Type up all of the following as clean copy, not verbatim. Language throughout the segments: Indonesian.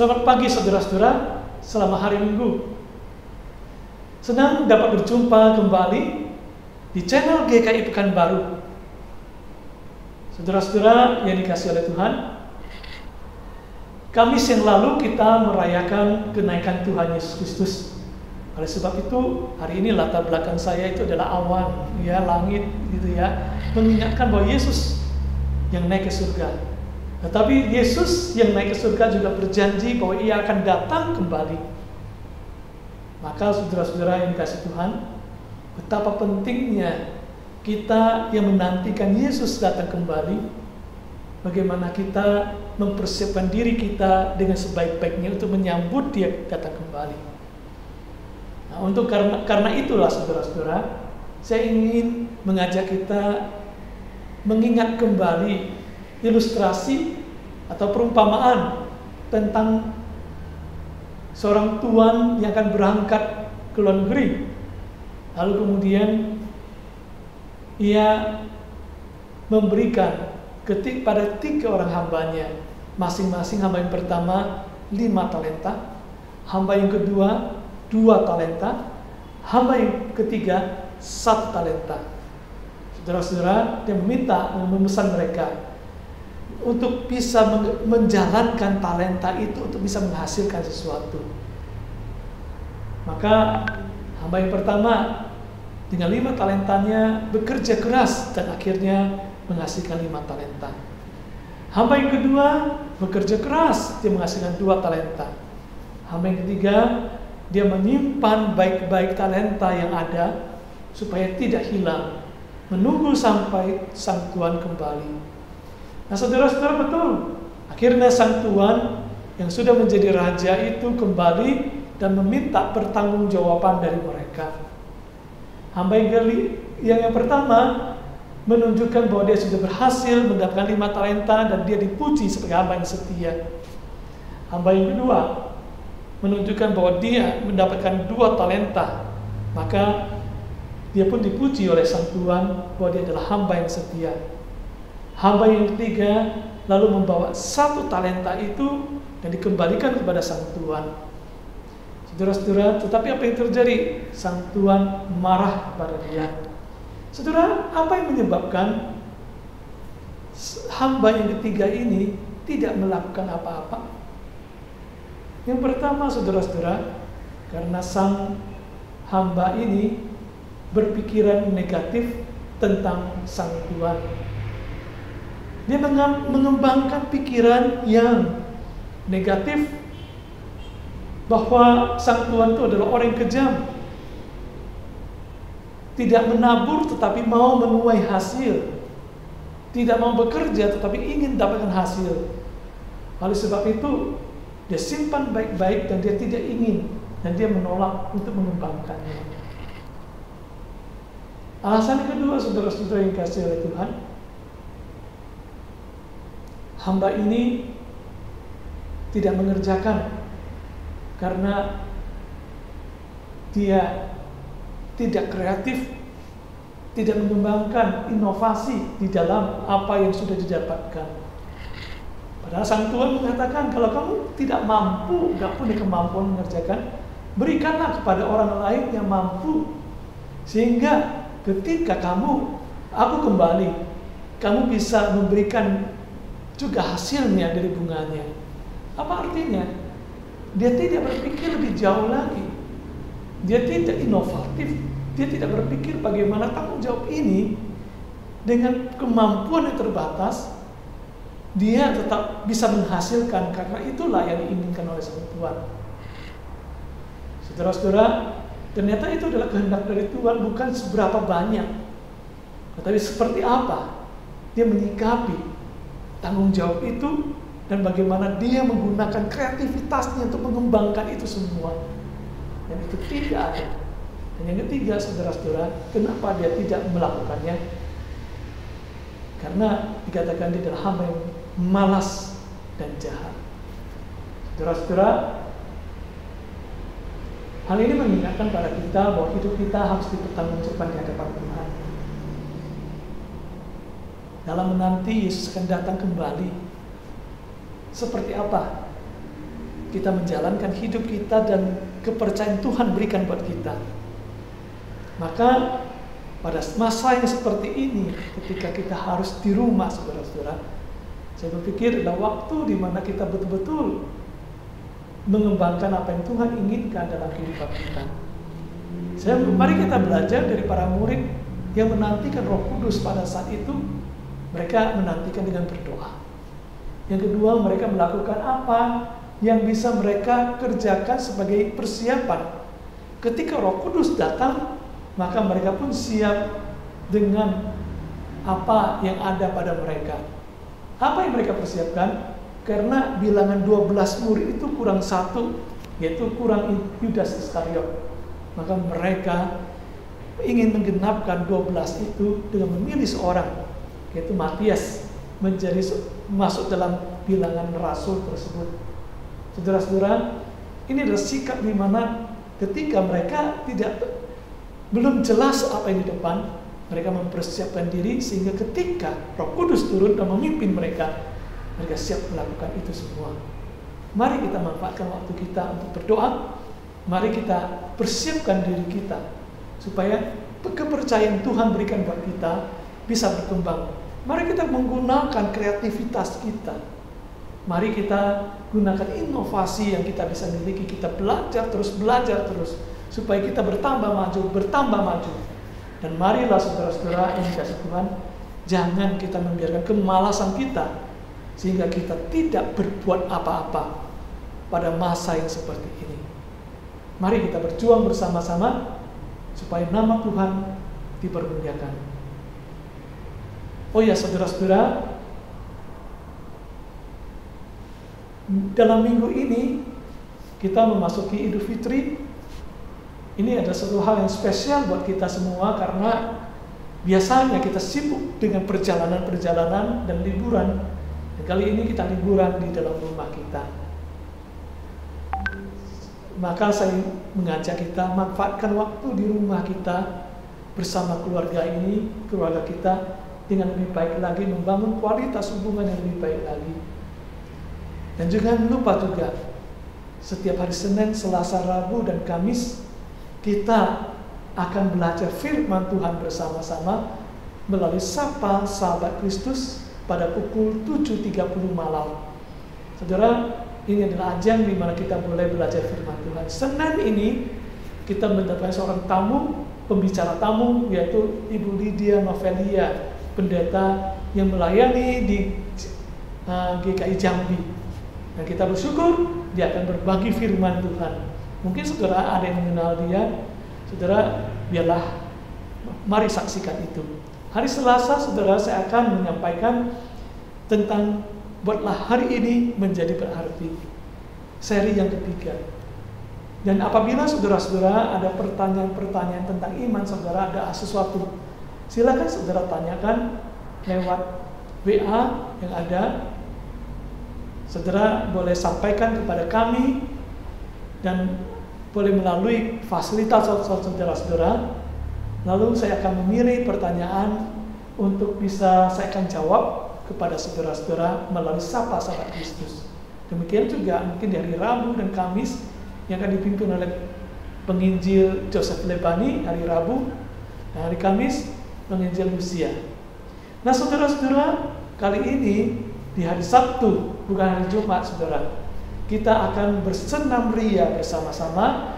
Selamat pagi saudara-saudara, selamat hari Minggu. Senang dapat berjumpa kembali di channel GKI Pekanbaru. Saudara-saudara yang dikasihi oleh Tuhan, Kamis yang lalu kita merayakan kenaikan Tuhan Yesus Kristus. Oleh sebab itu, hari ini latar belakang saya itu adalah awan, ya, langit gitu ya, mengingatkan bahwa Yesus yang naik ke surga. Tetapi Yesus yang naik ke surga juga berjanji bahwa Ia akan datang kembali. Maka saudara-saudara yang dikasihi Tuhan, betapa pentingnya kita yang menantikan Yesus datang kembali, bagaimana kita mempersiapkan diri kita dengan sebaik-baiknya untuk menyambut Dia datang kembali. Nah, karena itulah saudara-saudara, saya ingin mengajak kita mengingat kembali ilustrasi atau perumpamaan tentang seorang tuan yang akan berangkat ke luar negeri. Lalu kemudian ia memberikan pada 3 orang hambanya, masing-masing hamba yang pertama 5 talenta, hamba yang kedua 2 talenta, hamba yang ketiga 1 talenta. Saudara-saudara, dia memesan mereka untuk bisa menjalankan talenta itu untuk bisa menghasilkan sesuatu. Maka hamba yang pertama dengan 5 talentanya bekerja keras dan akhirnya menghasilkan 5 talenta. Hamba yang kedua bekerja keras, dia menghasilkan 2 talenta. Hamba yang ketiga, dia menyimpan baik-baik talenta yang ada supaya tidak hilang, menunggu sampai sang tuan kembali. Nah, saudara-saudara, betul. Akhirnya sang tuan yang sudah menjadi raja itu kembali dan meminta pertanggungjawaban dari mereka. Hamba yang pertama menunjukkan bahwa dia sudah berhasil mendapatkan 5 talenta dan dia dipuji sebagai hamba yang setia. Hamba yang kedua menunjukkan bahwa dia mendapatkan 2 talenta, maka dia pun dipuji oleh sang tuan bahwa dia adalah hamba yang setia. Hamba yang ketiga lalu membawa 1 talenta itu dan dikembalikan kepada sang tuan. Saudara-saudara, tetapi apa yang terjadi? Sang tuan marah kepada dia. Saudara, apa yang menyebabkan hamba yang ketiga ini tidak melakukan apa-apa? Yang pertama, saudara-saudara, karena sang hamba ini berpikiran negatif tentang sang tuan. Dia mengembangkan pikiran yang negatif bahwa sang tuan itu adalah orang yang kejam, tidak menabur tetapi mau menuai hasil, tidak mau bekerja tetapi ingin dapatkan hasil. Oleh sebab itu dia simpan baik-baik dan dia tidak ingin, dan dia menolak untuk mengembangkannya. Alasan kedua, saudara-saudara yang dikasihi oleh Tuhan, hamba ini tidak mengerjakan karena dia tidak kreatif, tidak mengembangkan inovasi di dalam apa yang sudah didapatkan. Padahal sang tuan mengatakan, kalau kamu tidak mampu, tidak punya kemampuan mengerjakan, berikanlah kepada orang lain yang mampu, sehingga ketika aku kembali, kamu bisa memberikan juga hasilnya dari bunganya. Apa artinya? Dia tidak berpikir lebih jauh lagi. Dia tidak inovatif. Dia tidak berpikir bagaimana tanggung jawab ini dengan kemampuan yang terbatas dia tetap bisa menghasilkan, karena itulah yang diinginkan oleh sang tuan. Saudara-saudara, ternyata itu adalah kehendak dari Tuhan, bukan seberapa banyak, tetapi seperti apa dia menyikapi tanggung jawab itu dan bagaimana dia menggunakan kreativitasnya untuk mengembangkan itu semua. Dan itu tidak ada. Dan yang ketiga, saudara-saudara, kenapa dia tidak melakukannya? Karena dikatakan dia adalah hamba yang malas dan jahat. Saudara-saudara, hal ini mengingatkan pada kita bahwa hidup kita harus dipertanggungjawabkan di hadapan Tuhan. Dalam menanti Yesus akan datang kembali, seperti apa kita menjalankan hidup kita dan kepercayaan Tuhan berikan buat kita. Maka pada masa yang seperti ini, ketika kita harus di rumah, saudara-saudara, saya berpikir adalah waktu di mana kita betul-betul mengembangkan apa yang Tuhan inginkan dalam kehidupan kita. Mari kita belajar dari para murid yang menantikan Roh Kudus pada saat itu. Mereka menantikan dengan berdoa. Yang kedua, mereka melakukan apa yang bisa mereka kerjakan sebagai persiapan. Ketika Roh Kudus datang, maka mereka pun siap dengan apa yang ada pada mereka. Apa yang mereka persiapkan? Karena bilangan 12 murid itu kurang satu, yaitu kurang Yudas Iskariot. Maka mereka ingin menggenapkan 12 itu dengan memilih seorang, yaitu Matias, menjadi masuk dalam bilangan rasul tersebut. Saudara-saudara, ini adalah sikap di mana ketika mereka belum jelas apa yang di depan, mereka mempersiapkan diri sehingga ketika Roh Kudus turun dan memimpin mereka, mereka siap melakukan itu semua. Mari kita manfaatkan waktu kita untuk berdoa. Mari kita persiapkan diri kita supaya kepercayaan Tuhan berikan buat kita bisa berkembang. Mari kita menggunakan kreativitas kita. Mari kita gunakan inovasi yang kita bisa miliki. Kita belajar terus supaya kita bertambah maju. Dan marilah saudara-saudara yang dikasihi Tuhan, jangan kita membiarkan kemalasan kita sehingga kita tidak berbuat apa-apa pada masa yang seperti ini. Mari kita berjuang bersama-sama supaya nama Tuhan dipermuliakan. Oh ya saudara-saudara, dalam minggu ini kita memasuki Idul Fitri. Ini adalah satu hal yang spesial buat kita semua karena biasanya kita sibuk dengan perjalanan-perjalanan dan liburan. Dan kali ini kita liburan di dalam rumah kita. Maka saya mengajak kita manfaatkan waktu di rumah kita bersama keluarga ini, keluarga kita, dengan lebih baik lagi, membangun kualitas hubungan yang lebih baik lagi. Dan jangan lupa juga, setiap hari Senin, Selasa, Rabu, dan Kamis, kita akan belajar firman Tuhan bersama-sama melalui Sapa Sahabat Kristus pada pukul 7.30 malam. Saudara, ini adalah ajang di mana kita boleh belajar firman Tuhan. Senin ini kita mendapatkan seorang tamu, pembicara tamu, yaitu Ibu Lydia Novelia, pendeta yang melayani di GKI Jambi. Dan kita bersyukur dia akan berbagi firman Tuhan. Mungkin saudara ada yang mengenal dia, saudara mari saksikan itu. Hari Selasa saudara saya akan menyampaikan tentang buatlah hari ini menjadi berarti. Seri yang ketiga. Dan apabila saudara-saudara ada pertanyaan-pertanyaan tentang iman, saudara ada sesuatu, silakan saudara tanyakan lewat WA yang ada. Saudara boleh sampaikan kepada kami dan boleh melalui fasilitas saudara-saudara. Lalu saya akan memilih pertanyaan untuk bisa saya akan jawab kepada saudara-saudara melalui Sapa Sahabat Kristus. Demikian juga mungkin di hari Rabu dan Kamis yang akan dipimpin oleh penginjil Joseph Lebani hari Rabu, dan hari Kamis penginjil Lucia. Nah saudara-saudara, kali ini di hari Sabtu, bukan hari Jumat saudara, kita akan bersenam ria bersama-sama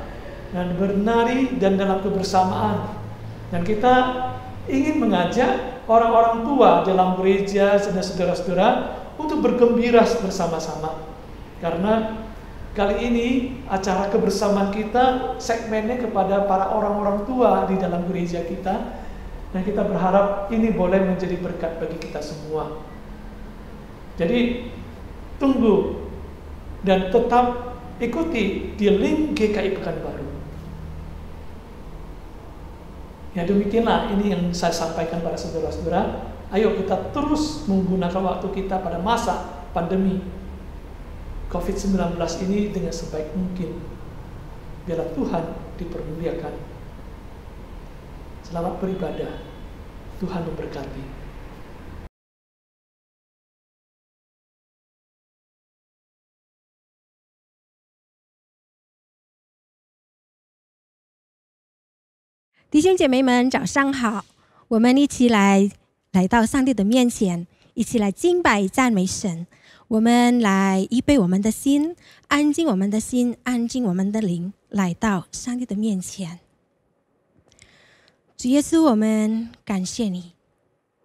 dan bernari dan dalam kebersamaan. Dan kita ingin mengajak orang-orang tua dalam gereja dan saudara-saudara untuk bergembira bersama-sama. Karena kali ini acara kebersamaan kita segmennya kepada para orang-orang tua di dalam gereja kita. Dan kita berharap ini boleh menjadi berkat bagi kita semua. Jadi tunggu dan tetap ikuti di link GKI Pekanbaru. Ya demikianlah ini yang saya sampaikan pada saudara-saudara. Ayo kita terus menggunakan waktu kita pada masa pandemi COVID-19 ini dengan sebaik mungkin. Biarlah Tuhan dipermuliakan. Selamat beribadah. Tuhan memberkati. 弟兄姐妹们，早上好！我们一起来到上帝的面前，一起来敬拜赞美神。我们来预备我们的心，安静我们的心，安静我们的灵，来到上帝的面前。主耶稣，我们感谢你，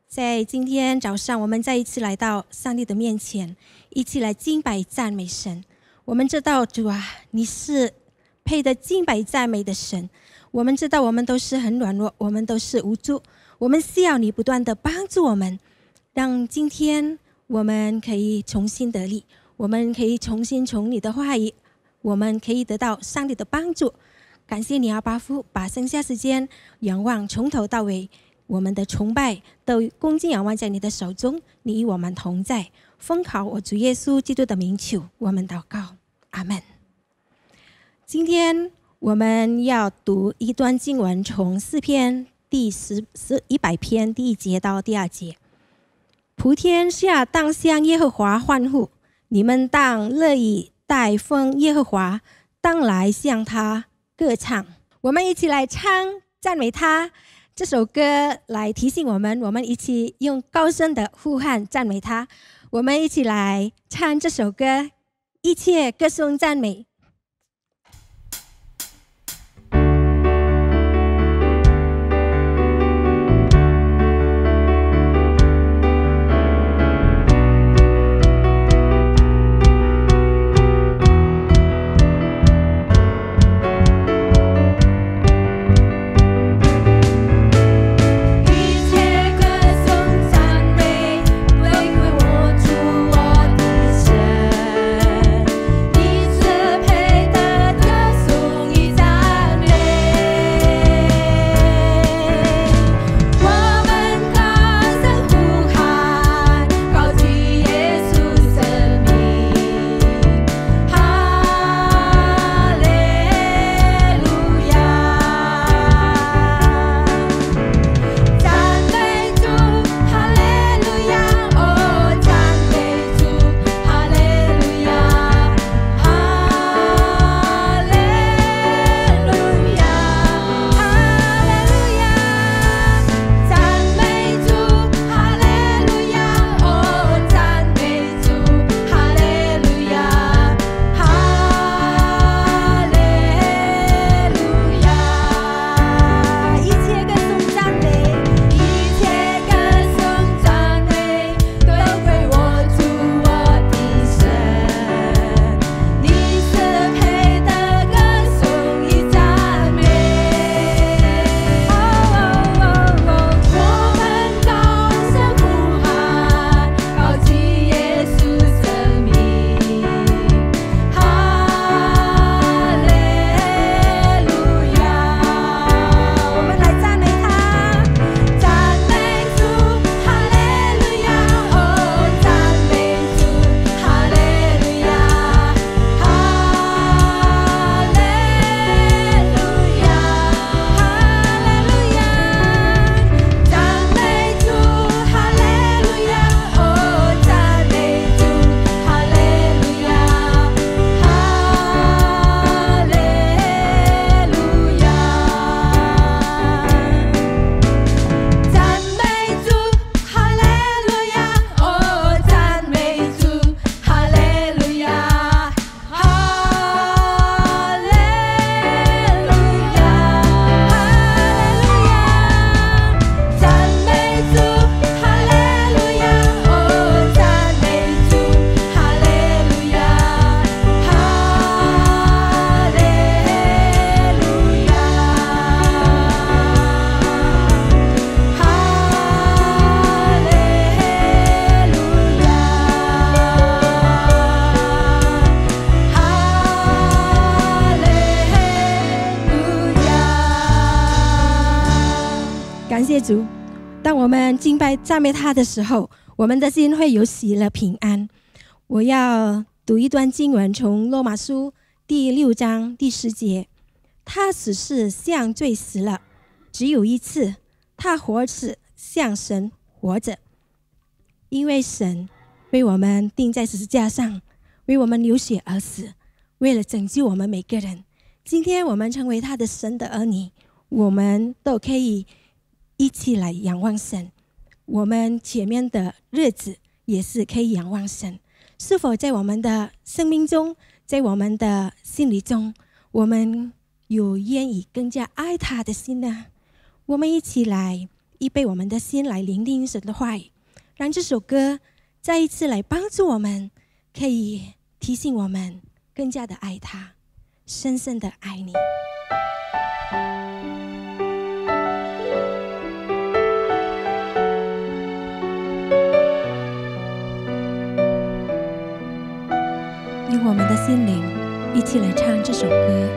在今天早上，我们再一次来到上帝的面前，一起来敬拜赞美神。我们知道，主啊，你是配得敬拜赞美的神。我们知道我们都是很软弱，我们都是无助，我们需要你不断的帮助我们，让今天我们可以重新得力，我们可以重新从你的话语，我们可以得到上帝的帮助。感谢你阿爸父，把剩下时间仰望从头到尾，我们的崇拜都恭敬仰望在你的手中，你与我们同在。奉靠我主耶稣基督的名求，我们祷告，阿们。今天我们要读一段经文，从诗篇100篇第1节到第2节。普天下当向耶和华欢呼，你们当乐意待奉耶和华，当来向他歌唱。我们一起来唱赞美他。这首歌来提醒我们一起用高声的呼喊赞美他。我们一起来唱这首歌，一切歌颂赞美。谢主，当我们敬拜赞美他的时候，我们的心会有喜乐平安。我要读一段经文，从罗马书第6章第10节。他只是向罪死了，只有一次，他活着向神活着，因为神为我们钉在十字架上，为我们流血而死，为了拯救我们每个人。今天我们成为他的神的儿女，我们都可以一起来仰望神。我们前面的日子也是可以仰望神。是否在我们的生命中，在我们的心里中，我们有愿意更加爱他的心呢？我们一起来预备我们的心来聆听神的话语，让这首歌再一次来帮助我们，可以提醒我们更加的爱他，深深的爱你。用我们的心灵一起来唱这首歌。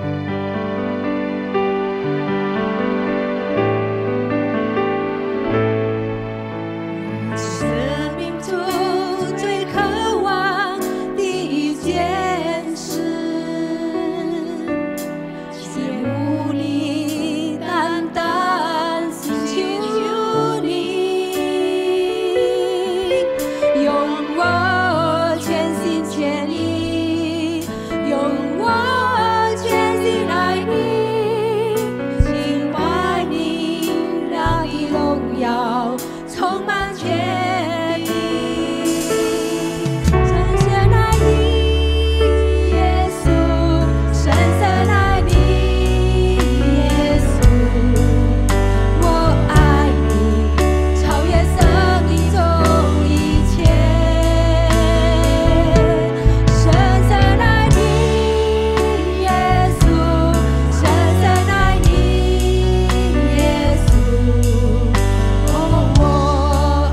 生命中最渴望的一件事，却无力单单寻求你，用我全心全意，用我全心爱你，敬拜你，让你荣耀充满全地。深深爱你，耶稣，深深爱你，耶稣，我爱你，超越生命中一切。深深爱你，耶稣，深深爱你，耶稣，我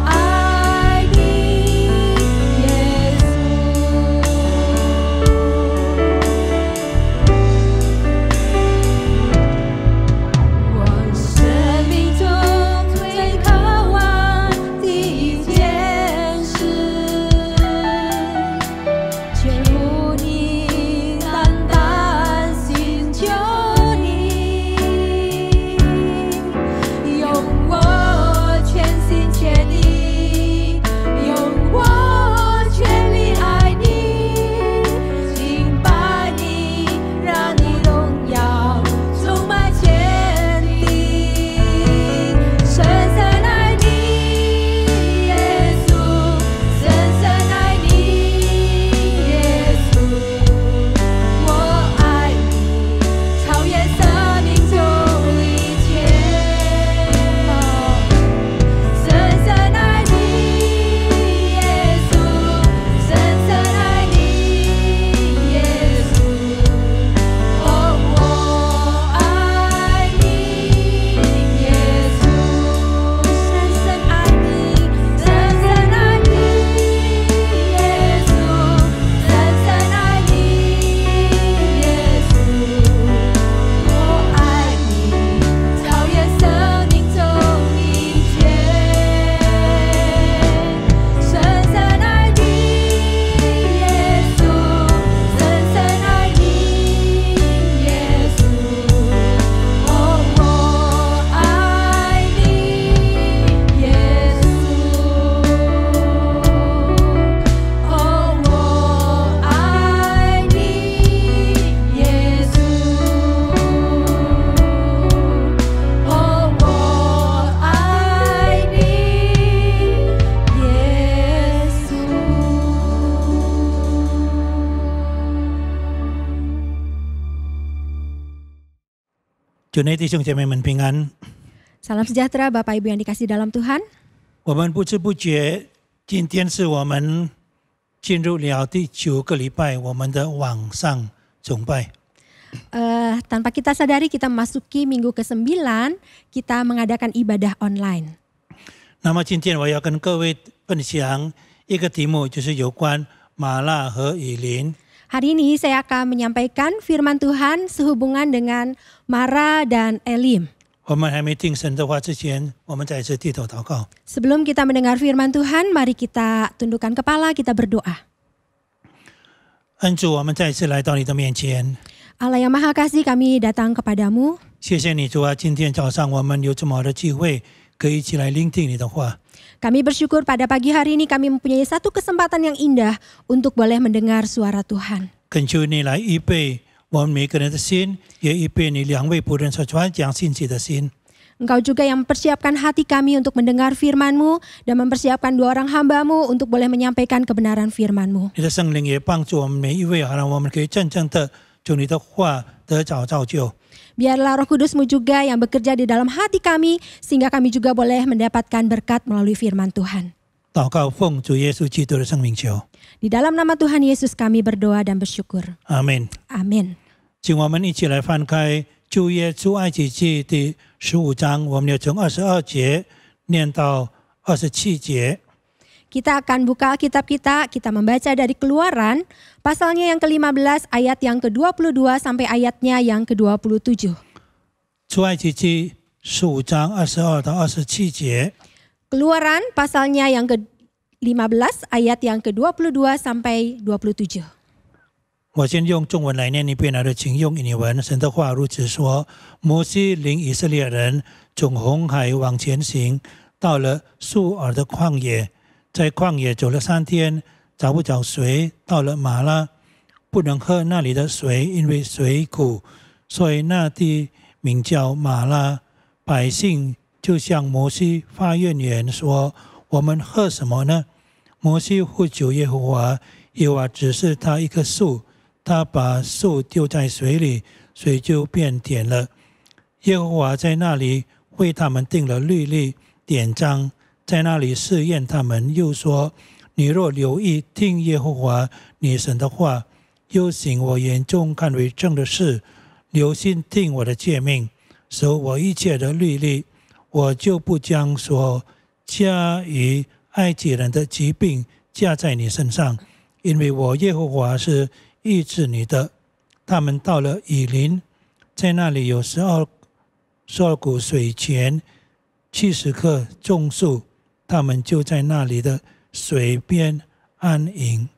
爱你，耶稣。我生命中最渴望的一件事，却无你单单寻求你，用我全心全意，用我全力爱你，敬拜你，让你荣耀充满全地。深深爱你，耶稣，深深爱你，耶稣，我爱你，超越生命中一切。深深爱你，耶稣，深深爱你，耶稣，我爱你，耶稣，深深爱你，深深爱你，耶稣，深深爱你，耶稣，我爱你，超越生命中一切。深深爱你，耶稣，深深爱你，耶稣，我爱你，耶稣，我爱你，耶稣，我爱你，耶稣。主内弟兄姐妹们平安。 Salam sejahtera Bapak Ibu yang dikasih dalam Tuhan. 我们不知不觉，今天是我们进入了第9个礼拜，我们的网上崇拜。 Tanpa kita sadari kita memasuki minggu ke-9, kita mengadakan ibadah online. 那么今天我要跟各位分享一个题目，就是有关马拉和以琳。 Hari ini saya akan menyampaikan firman Tuhan sehubungan dengan Mara dan Elim. 我们还没听神的话之前，我们再一次低头祷告。 Sebelum kita mendengar firman Tuhan, mari kita tundukkan kepala, kita berdoa. 恩主，我们再一次来到你的面前， Allah yang Maha Kasih, kami datang kepadamu. 谢谢你主啊！今天早上我们有这么好的机会，可以一起来聆听你的话。 Kami bersyukur pada pagi hari ini kami mempunyai satu kesempatan yang indah untuk boleh mendengar suara Tuhan. 恳求你来预备我们每个人的心也预备你2位仆人所传讲信息的心。 Engkau juga yang mempersiapkan hati kami untuk mendengar firman-Mu dan mempersiapkan 2 orang hamba-Mu untuk boleh menyampaikan kebenaran firman-Mu. 你的圣灵也帮助我们每一位，好让我们可以真正的就你的话得着造就。 Biarlah Roh Kudus-Mu juga yang bekerja di dalam hati kami sehingga kami juga boleh mendapatkan berkat melalui firman Tuhan. 祷告奉主耶稣基督的圣名求， Di dalam nama Tuhan Yesus kami berdoa dan bersyukur. 阿门。 Amin. 请我们一起来翻开旧约出埃及记第15章，我们要从22节念到27节。 Kita akan buka Alkitab kita membaca dari Keluaran, pasalnya yang ke-15, ayat yang ke-22 sampai ayatnya yang ke-27. 出埃及记15章22到27节。 Keluaran, pasalnya yang ke-15, ayat yang ke-22 sampai 27. 我先用中文来念一遍，请用印尼文。神的话如此说：摩西领以色列人从红海往前行，到了苏尔的旷野，在旷野走了3天，找不着水。到了马拉，不能喝那里的水，因为水苦，所以那地名叫马拉。百姓就向摩西发怨言说：我们喝什么呢？摩西呼求耶和华，耶和华指示他一棵树。 他把树丢在水里，水就变甜了。耶和华在那里为他们定了律例典章，在那里试验他们，又说：你若留意听耶和华你神的话，又行我眼中看为正的事，留心听我的诫命，守我一切的律例，我就不将所加于埃及人的疾病加在你身上，因为我耶和华是 医治你的。他们到了以琳，在那里有12股水泉，70棵种树，他们就在那里的水边安营。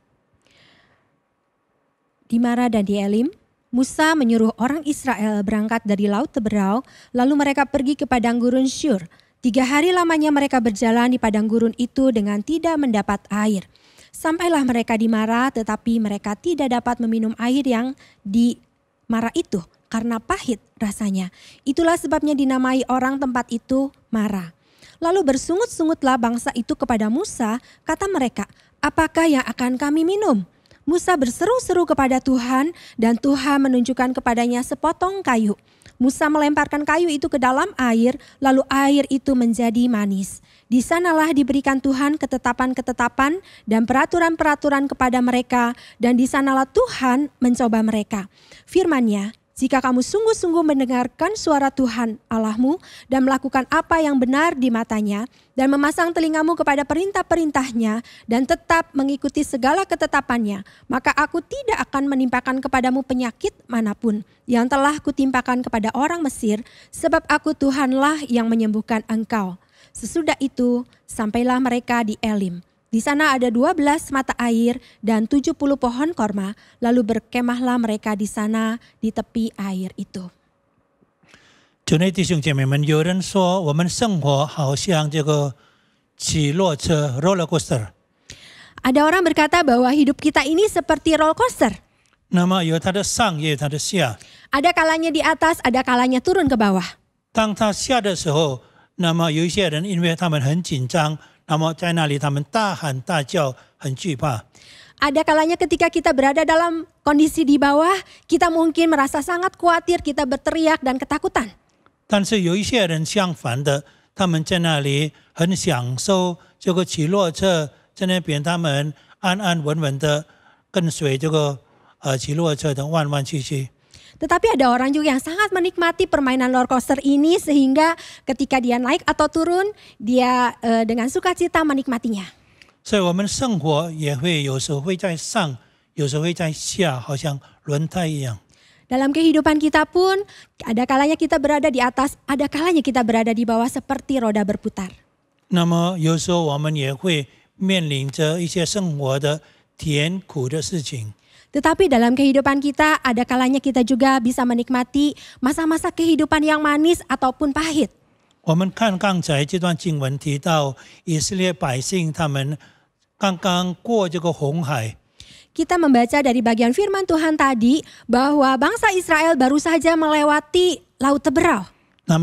Di Mara dan di Elim, Musa menyuruh orang Israel berangkat dari Laut Teberau, lalu mereka pergi ke padang gurun Syur. 3 hari lamanya mereka berjalan di padang gurun itu dengan tidak mendapat air. Sampailah mereka di Mara, tetapi mereka tidak dapat meminum air yang di Mara itu karena pahit rasanya. Itulah sebabnya dinamai orang tempat itu Mara. Lalu bersungut-sungutlah bangsa itu kepada Musa, kata mereka, apakah yang akan kami minum? Musa berseru-seru kepada Tuhan dan Tuhan menunjukkan kepadanya sepotong kayu. Musa melemparkan kayu itu ke dalam air, lalu air itu menjadi manis. Di sanalah diberikan Tuhan ketetapan-ketetapan dan peraturan-peraturan kepada mereka, dan di sanalah Tuhan mencoba mereka. Firman-Nya, jika kamu sungguh-sungguh mendengarkan suara Tuhan Allahmu dan melakukan apa yang benar di matanya, dan memasang telingamu kepada perintah-perintahnya dan tetap mengikuti segala ketetapannya, maka aku tidak akan menimpakan kepadamu penyakit manapun yang telah kutimpakan kepada orang Mesir, sebab aku Tuhanlah yang menyembuhkan engkau. Sesudah itu, sampailah mereka di Elim. Di sana ada 12 mata air dan 70 pohon korma, lalu berkemahlah mereka di sana di tepi air itu. 主内弟兄姐妹们，有人说我们生活好像这个起落车 roller coaster。 Ada orang berkata bahwa hidup kita ini seperti roller coaster. 那么有它的上，也有它的下。 Ada kalanya di atas, ada kalanya turun ke bawah. 当它下的时候，那么有一些人因为他们很紧张，那么在那里他们大喊大叫，很惧怕。 Ada kalanya ketika kita berada dalam kondisi di bawah, kita mungkin merasa sangat khawatir, kita berteriak dan ketakutan. 但是有一些人相反的，他们在那里很享受这个起落车，在那边他们安安稳稳的跟随这个起落车的弯弯曲曲。 Tetapi ada orang juga yang sangat menikmati permainan roller coaster ini sehingga ketika dia naik atau turun, dia dengan sukacita menikmatinya. 所以我们生活也会有时候会在上，有时候会在下，好像轮胎一样。 Dalam kehidupan kita pun, ada kalanya kita berada di atas, ada kalanya kita berada di bawah seperti roda berputar. 那么有时候我们也会面临着一些生活的甜苦的事情。 Tetapi dalam kehidupan kita, ada kalanya kita juga bisa menikmati masa-masa kehidupan yang manis ataupun pahit. 我们看刚才这段经文提到以色列百姓他们刚刚过这个红海。kita membaca dari bagian firman Tuhan tadi bahwa bangsa Israel baru saja melewati Laut Teberau. 他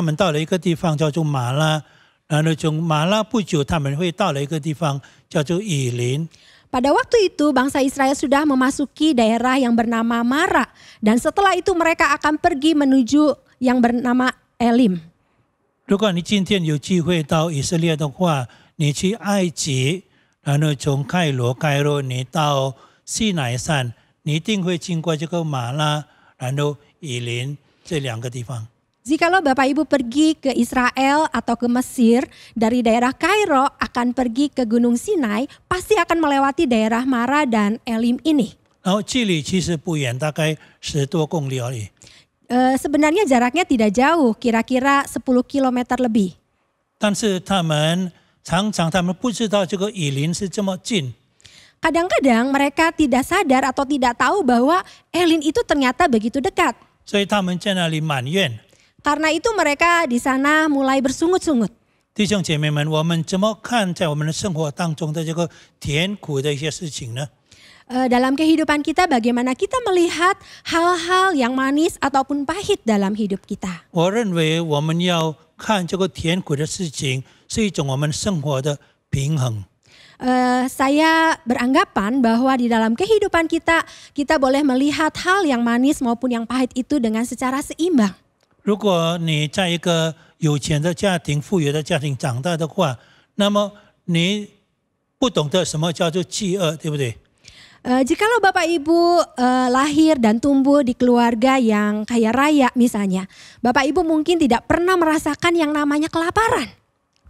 们到了一个地方叫做马拉，然后从马拉不久，他们会到了一个地方叫做以琳。 Pada waktu itu bangsa Israel sudah memasuki daerah yang bernama Mara. Dan setelah itu mereka akan pergi menuju yang bernama Elim. 如果你今天有机会到以色列的话，你去埃及，然后从开罗你到西乃山，你一定会经过这个马拉，然后以琳这两个地方。 Jikalau Bapak Ibu pergi ke Israel atau ke Mesir, dari daerah Kairo akan pergi ke Gunung Sinai, pasti akan melewati daerah Mara dan Elim ini. 然后距离其实不远，大概10多公里而已。 Sebenarnya jaraknya tidak jauh, kira-kira 10 km lebih. 但是他们常常不知道这个以琳是这么近。 Kadang-kadang mereka tidak sadar atau tidak tahu bahwa Elim itu ternyata begitu dekat. 所以他们在那里埋怨。 Karena itu mereka di sana mulai bersungut-sungut. 弟兄姐妹们，我们怎么看在我们的生活当中的这个甜苦的一些事情呢？ Dalam kehidupan kita bagaimana kita melihat hal-hal yang manis ataupun pahit dalam hidup kita. 我认为我们要看这个甜苦的事情是一种我们生活的平衡。 Saya beranggapan bahwa di dalam kehidupan kita boleh melihat hal yang manis maupun yang pahit itu dengan secara seimbang. 如果你在一个有钱的家庭、富有的家庭长大的话，那么你不懂得什么叫做饥饿，对不对？ Jikalau Bapak Ibu lahir dan tumbuh di keluarga yang kaya raya misalnya, Bapak Ibu mungkin tidak pernah merasakan yang namanya kelaparan.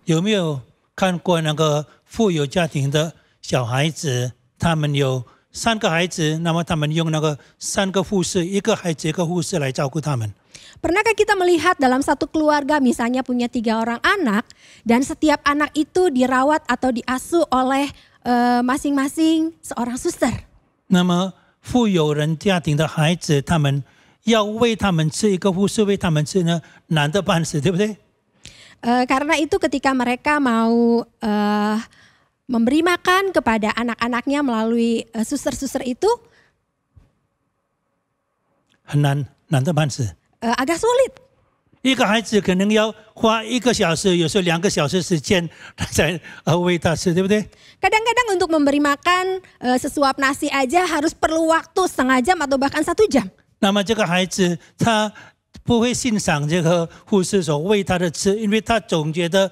有没有看过那个富有家庭的小孩子？他们有3个孩子，那么他们用那个3个护士，一个孩子一个护士来照顾他们。 Pernahkah kita melihat dalam satu keluarga misalnya punya 3 orang anak dan setiap anak itu dirawat atau diasuh oleh masing-masing seorang suster. 那么富有人家庭的孩子，他们要喂他们吃，一个护士喂他们吃呢，难得半死，对不对？ Karena itu ketika mereka mau memberi makan kepada anak-anaknya melalui suster-suster itu 很难得半死。 agak sulit. 一个孩子可能要花1个小时，有时候2个小时时间才喂他吃，对不对？ Kadang-kadang untuk memberi makan sesuap nasi aja harus perlu waktu setengah jam atau bahkan 1 jam. 那么这个孩子他不会欣赏这个护士所喂他的吃，因为他总觉得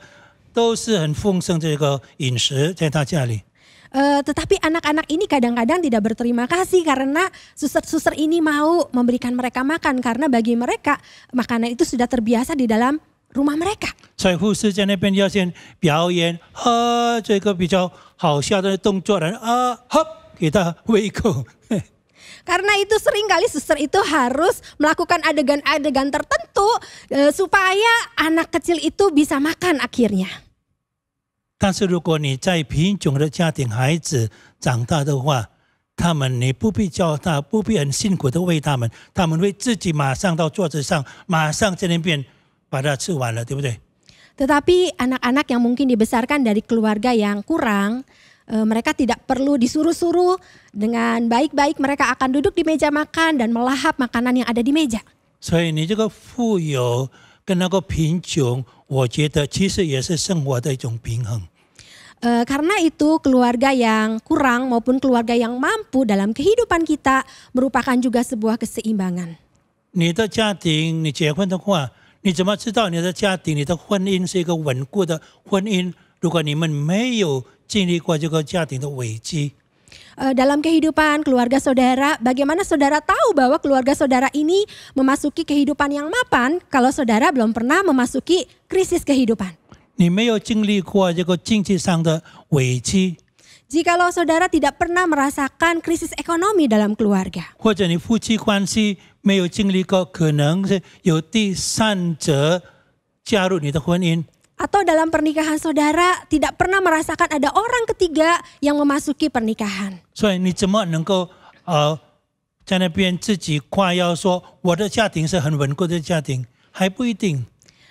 都是很丰盛这个饮食在他家里。 Tetapi anak-anak ini kadang-kadang tidak berterima kasih karena suster-suster ini mau memberikan mereka makan karena bagi mereka makanan itu sudah terbiasa di dalam rumah mereka. 所以护士在那边要先表演这个比较好笑的动作，然后给他喂一口。 Karena itu seringkali suster itu harus melakukan adegan-adegan tertentu supaya anak kecil itu bisa makan akhirnya. 但是如果你在贫穷的家庭孩子长大的话，他们你不必教他，不必很辛苦的喂他们，他们会自己马上到桌子上，马上在那边把它吃完了，对不对？ Tetapi anak-anak yang mungkin dibesarkan dari keluarga yang kurang, mereka tidak perlu disuruh-suruh, dengan baik-baik mereka akan duduk di meja makan dan melahap makanan yang ada di meja. 所以你这个富有跟那个贫穷，我觉得其实也是生活的一种平衡。 Karena itu keluarga yang kurang maupun keluarga yang mampu dalam kehidupan kita merupakan juga sebuah keseimbangan. 你的家庭，你结婚的话，你怎么知道你的家庭、你的婚姻是一个稳固的婚姻？如果你们没有经历过这个家庭的危机， Dalam kehidupan keluarga saudara, bagaimana saudara tahu bahwa keluarga saudara ini memasuki kehidupan yang mapan kalau saudara belum pernah memasuki krisis kehidupan? 你没有经历过这个经济上的危机， Jikalau saudara tidak pernah merasakan krisis ekonomi dalam keluarga, 或者你夫妻关系没有经历过，可能是有第三者加入你的婚姻， atau dalam pernikahan saudara tidak pernah merasakan ada orang ketiga yang memasuki pernikahan. 所以你怎么能够在那边自己夸耀说我的家庭是很稳固的家庭？还不一定。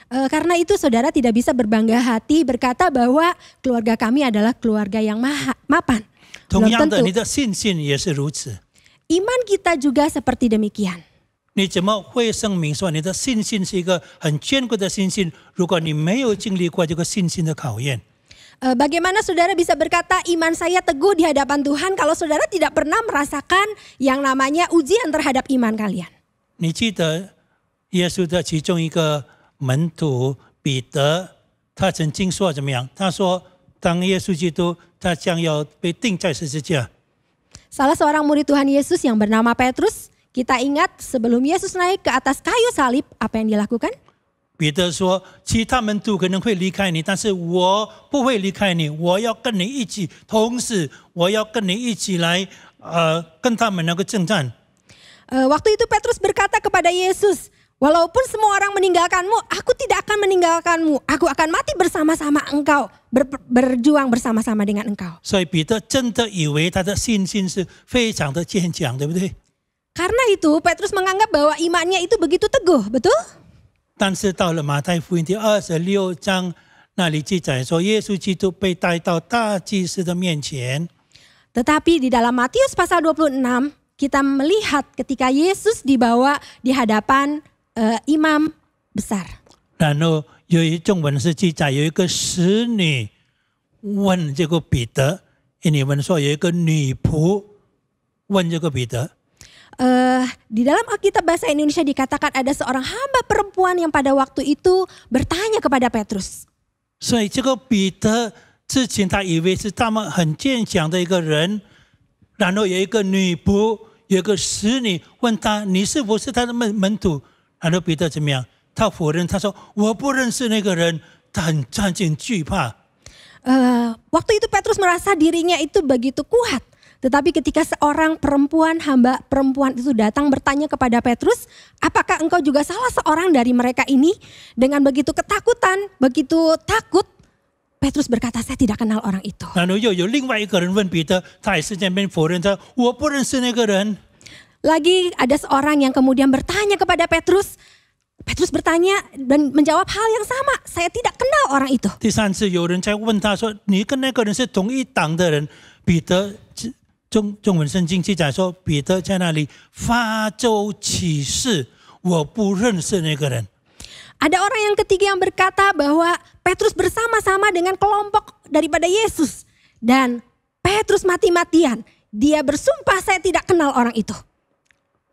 Karena itu saudara tidak bisa berbangga hati berkata bahwa keluarga kami adalah keluarga yang mapan. 同样的， tentu. 你的信心也是如此。 Iman kita juga seperti demikian. 你怎么会声明说你的信心是一个很坚固的信心？如果你没有经历过这个信心的考验， Bagaimana saudara bisa berkata iman saya teguh di hadapan Tuhan kalau saudara tidak pernah merasakan yang namanya ujian terhadap iman kalian? 你记得耶稣的其中一个门徒彼得，他曾经说怎么样？他说，当耶稣基督他将要被钉在十字架， Salah seorang murid Tuhan Yesus yang bernama Petrus, kita ingat sebelum Yesus naik ke atas kayu salib, apa yang dilakukan? 彼得说，其他门徒可能会离开你，但是我不会离开你，我要跟你一起，同时我要跟你一起来，跟他们那个征战。 Waktu itu Petrus berkata kepada Yesus, walaupun semua orang meninggalkanmu, aku tidak akan meninggalkanmu. Aku akan mati bersama-sama engkau, berjuang bersama-sama dengan engkau. 所以彼得真的以为他的信心是非常的坚强，对不对？ Karena itu Petrus menganggap bahwa imannya itu begitu teguh, betul? 但是到了马太福音第26章那里记载说，耶稣基督被带到大祭司的面前。 Tetapi di dalam Matius pasal 26, kita melihat ketika Yesus dibawa di hadapan imam besar. 然后有一中文是记载有一个使女问这个彼得，印尼文说有一个女仆问这个彼得。 Di dalam Alkitab bahasa Indonesia dikatakan ada seorang hamba perempuan yang pada waktu itu bertanya kepada Petrus. 所以这个彼得之前他以为是他们很坚强的一个人，然后有一个女仆，有一个使女问他你是不是他的门徒？然后彼得怎么样？他否认，他说我不认识那个人，他很惧怕。 Waktu itu Petrus merasa dirinya itu begitu kuat. Tetapi ketika seorang hamba perempuan itu datang bertanya kepada Petrus, apakah engkau juga salah seorang dari mereka ini? Dengan begitu ketakutan, begitu takut, Petrus berkata, saya tidak kenal orang itu. 然后又有另外一个人问彼得，他也是在那边否认，他我不认识那个人。 Lagi ada seorang yang kemudian bertanya kepada Petrus. Petrus bertanya dan menjawab hal yang sama, saya tidak kenal orang itu. 第三次有人在问他说，你跟那个人是同一党的人？彼得中文圣经记载说，彼得在那里发咒起誓，我不认识那个人。 Ada orang yang ketiga yang berkata bahwa Petrus bersama-sama dengan kelompok daripada Yesus. Dan Petrus mati-matian. Dia bersumpah saya tidak kenal orang itu.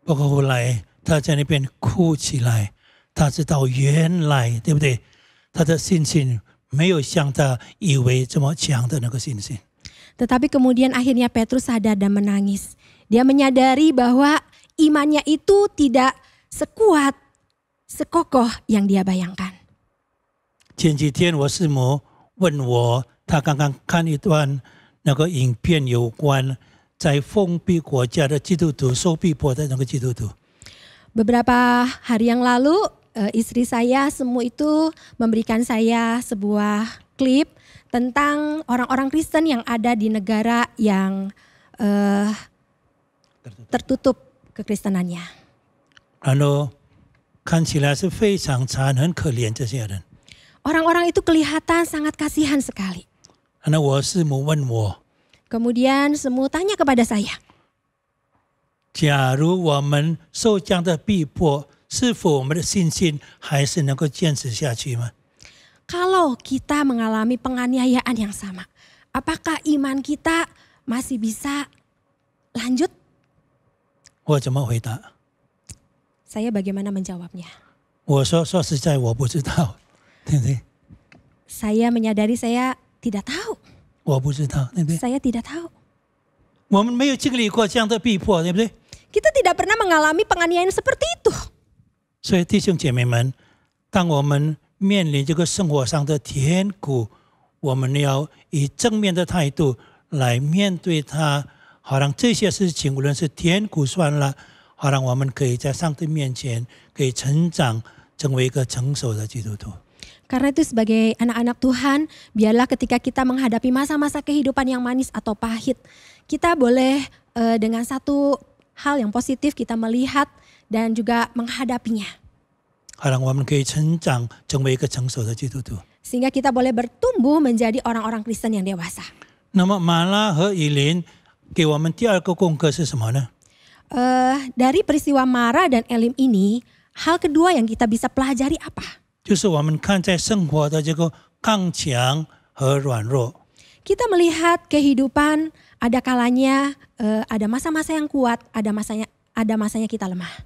不过后来他在那边哭起来，他知道原来对不对？他的信心没有像他以为这么强的那个信心。 Tetapi kemudian akhirnya Petrus sadar dan menangis. Dia menyadari bahwa imannya itu tidak sekuat, sekokoh yang dia bayangkan. 前几天我师母问我，她刚刚看一段那个影片，有关在封闭国家的基督徒受逼迫的那个基督徒。 Beberapa hari yang lalu istri saya Semu itu memberikan saya sebuah klip tentang orang-orang Kristen yang ada di negara yang tertutup kekristenannya. 然后看起来是非常残很可怜这些人。 Orang-orang itu kelihatan sangat kasihan sekali. 然后我师母问我， Kemudian Semu tanya kepada saya, 假如我们受这样的逼迫，是否我们的信心还是能够坚持下去吗？ kalau kita mengalami penganiayaan yang sama, apakah iman kita masih bisa lanjut? 我怎么回答？ Saya bagaimana menjawabnya? 我说实在我不知道，对不对？ Saya menyadari saya tidak tahu. 我不知道，对不对？ Saya tidak tahu. 我们没有经历过这样的逼迫，对不对？ Kita tidak pernah mengalami penganiayaan seperti itu. 所以弟兄姐妹们，当我们面临这个生活上的甜苦，我们要以正面的态度来面对它，好让这些事情无论是甜苦酸辣，好让我们可以在上帝面前可以成长，成为一个成熟的基督徒。 Karena itu sebagai anak-anak Tuhan, biarlah ketika kita menghadapi masa-masa kehidupan yang manis atau pahit, kita boleh dengan satu hal yang positif kita melihat dan juga menghadapinya. 好让我们可以成长，成为一个成熟的基督徒。 Sehingga kita boleh bertumbuh menjadi orang-orang Kristen yang dewasa. 那么马拉和以琳给我们第二个功课是什么呢？ Dari peristiwa Mara dan Elim ini, hal kedua yang kita bisa pelajari apa? 就是我们看在生活的这个刚强和软弱。 Kita melihat kehidupan, ada kalanya ada masa-masa yang kuat, ada masanya kita lemah.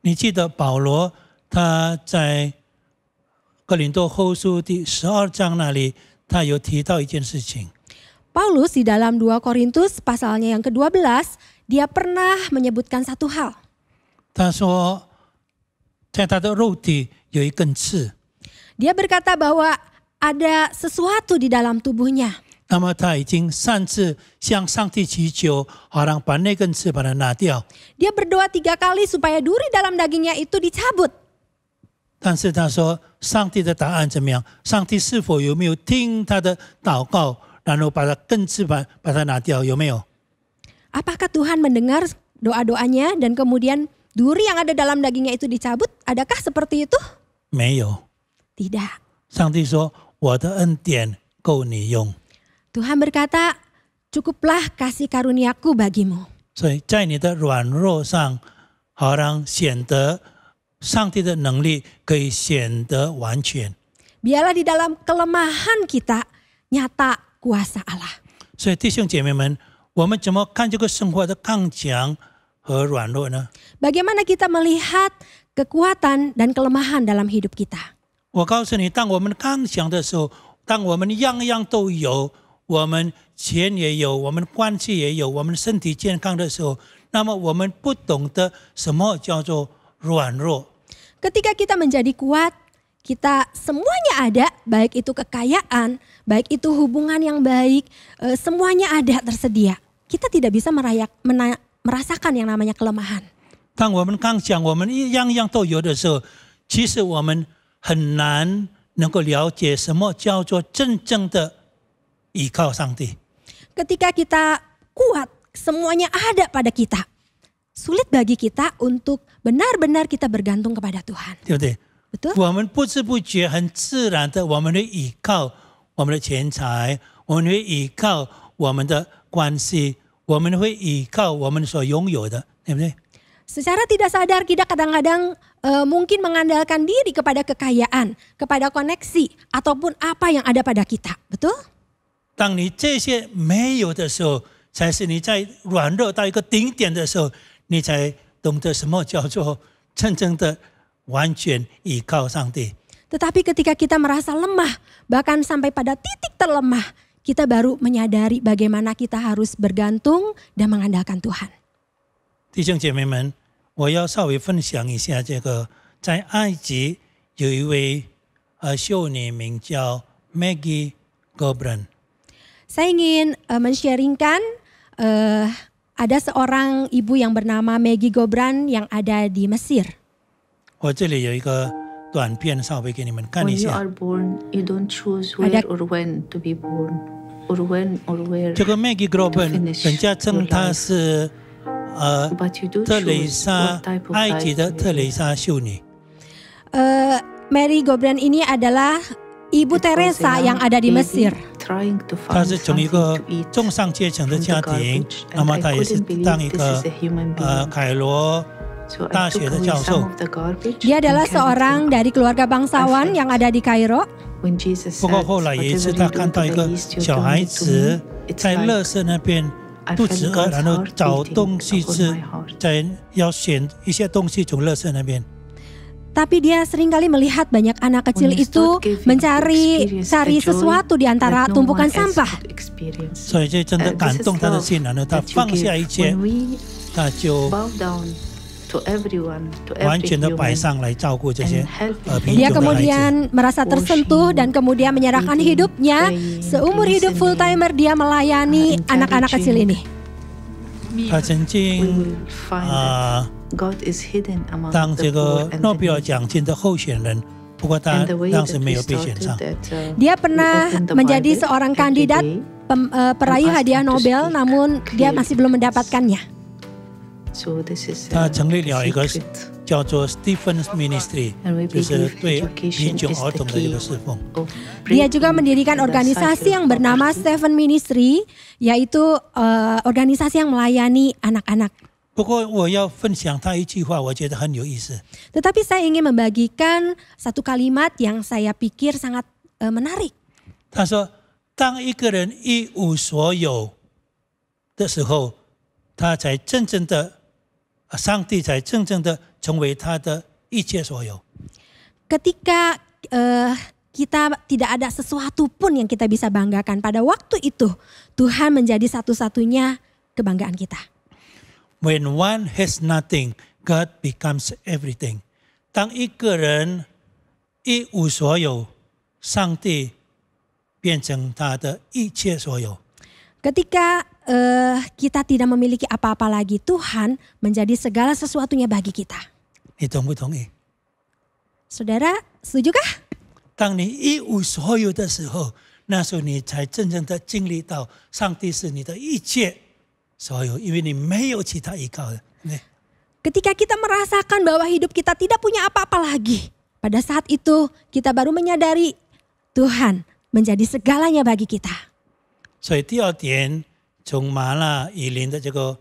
你记得保罗他在哥林多后书第12章那里，他有提到一件事情。 Paulus di dalam 2 Korintus pasalnya yang ke-12, dia pernah menyebutkan satu hal. 他说，在他的肉体有一根刺， Dia berkata bahwa ada sesuatu di dalam tubuhnya. 那么他已经3次向上帝祈求，好让把那根刺把它拿掉。 Dia berdoa 3 kali supaya duri dalam dagingnya itu dicabut. 但是他说，上帝的答案怎么样？上帝是否有没有听他的祷告，然后把他根刺把它拿掉？有没有？ Apakah Tuhan mendengar doa-doanya dan kemudian duri yang ada dalam dagingnya itu dicabut? Adakah seperti itu? 没有。 Tidak. 上帝说：“我的恩典够你用。” Tuhan berkata, cukuplah kasih karuniaku bagimu. 所以在你的软弱上，好让显得上帝的能力可以显得完全。 Biarlah di dalam kelemahan kita nyata kuasa Allah. 所以弟兄姐妹们，我们怎么看这个生活的刚强和软弱呢？ Bagaimana kita melihat kekuatan dan kelemahan dalam hidup kita? 我告诉你，当我们刚强的时候，当我们样样都有，我们钱也有，我们关系也有，我们身体健康的时候，那么我们不懂得什么叫做软弱。 Ketika kita menjadi kuat, kita semuanya ada, baik itu kekayaan, baik itu hubungan yang baik, semuanya ada tersedia. Kita tidak bisa merasakan yang namanya kelemahan. 当我们刚强，我们样样都有的时候，其实我们很难能够了解什么叫做真正的依靠上帝。 Ketika kita kuat, semuanya ada pada kita. Sulit bagi kita untuk benar-benar kita bergantung kepada Tuhan. 对不对？ Betul? 我们不知不觉、很自然的，我们会依靠我们的钱财，我们会依靠我们的关系，我们会依靠我们所拥有的，对不对？ Secara tidak sadar kita kadang-kadang mungkin mengandalkan diri kepada kekayaan, kepada koneksi, ataupun apa yang ada pada kita. Betul? 当你这些没有的时候，才是你在软弱到一个顶点的时候，你才懂得什么叫做真正的完全依靠上帝。 Tetapi ketika kita merasa lemah, bahkan sampai pada titik terlemah, kita baru menyadari bagaimana kita harus bergantung dan mengandalkan Tuhan. 弟兄姐妹们，我要稍微分享一下这个，在埃及有一位秀女名叫 Maggie Gobran。 Saya ingin men-sharingkan ada seorang ibu yang bernama Maggie Gobran yang ada di Mesir. 我这里有一个短片，稍微给你们看 When 一 you 下。 are born, you don't choose where or when to be born, or when or where. 这个 Maggie Gobran， 人家称她是But you do 特蕾 choose 莎 what type of 埃及 life 的 you 特 live. 蕾莎秀女。 Mary Gobran ini adalah Ibu It was a Teresa young yang ada di baby Mesir. trying to 她 find 是从一 something 个 to eat 中上阶层的 from 家 the 庭， garbage, 那 and 么 I 她也是 couldn't 当 believe 一 this 个 is a human being. 凯罗 So I 大学 took 的 away 教 some 授。 of the garbage. Dia adalah and carried seorang them. dari keluarga bangsawan yang ada di Kairo. When Jesus 不 said, 过后来有一次， "Whatever 他 you 看 do 到 to 一 the 个 least, you 小 do 孩 it to 子 me." It's 在 like 垃圾那边 I 肚 felt 子饿， God's 然后 heart 找 beating 东西 upon 吃 my heart.，在要选一些东西从垃圾那边。 Tapi dia seringkali melihat banyak anak kecil When you itu start giving to mencari experience cari the joy sesuatu di antara that no tumpukan one else sampah. could experience. 所以这真的 This 感 is 动他的 love 心，然后他 that you 放下一 give. 切 When，we 他就 bow down to everyone, to 完 every 全的摆 human, 上来照顾这些 and help 贫 Dia 穷的孩子。 kemudian merasa tersentuh dan kemudian menyerahkan hidupnya. Seumur hidup full timer dia melayani anak-anak kecil ini. 他曾 we 经 will find that God is hidden among 当 the 这 poor 个 and 诺 the 贝尔 needy. 奖金的候选人，不过他 And the way 当 that 时没 we 有被选 started 上。 that, Dia we pernah opened the menjadi Bible seorang every kandidat day. peraih and asked hadiah him to Nobel, speak namun dia clearly. masih belum mendapatkannya. So this is 他成立了一个 secret. 叫做 Stephen's Ministry， And we 就是 believe 对 education 贫穷 is 儿 the 童的一 key 个侍奉。 of Dia breaking juga mendirikan the organisasi cycle yang of bernama poverty. Stephen Ministry, yaitu organisasi yang melayani anak-anak. 不过我要分享他一句话，我觉得很有意思。 Tetapi saya ingin membagikan satu kalimat yang saya pikir sangat menarik. 他说：“当一个人一无所有的时候，他才真正的，上帝才真正的成为他的一切所有。” Ketika kita tidak ada sesuatu pun yang kita bisa banggakan, pada waktu itu Tuhan menjadi satu-satunya kebanggaan kita. When one has nothing, God becomes everything. 当一个人一无所有，上帝变成他的一切所有。 Ketika kita tidak memiliki apa-apa lagi, Tuhan menjadi segala sesuatunya bagi kita. 你同不同意？ Saudara, setujukah? 当你一无所有的时候，那时候你才真正的经历到上帝是你的一切所有，因为你没有其他依靠的。 Ketika kita merasakan bahwa hidup kita tidak punya apa-apa lagi, pada saat itu kita baru menyadari Tuhan menjadi segalanya bagi kita. 所以第二点，从马纳以林的这个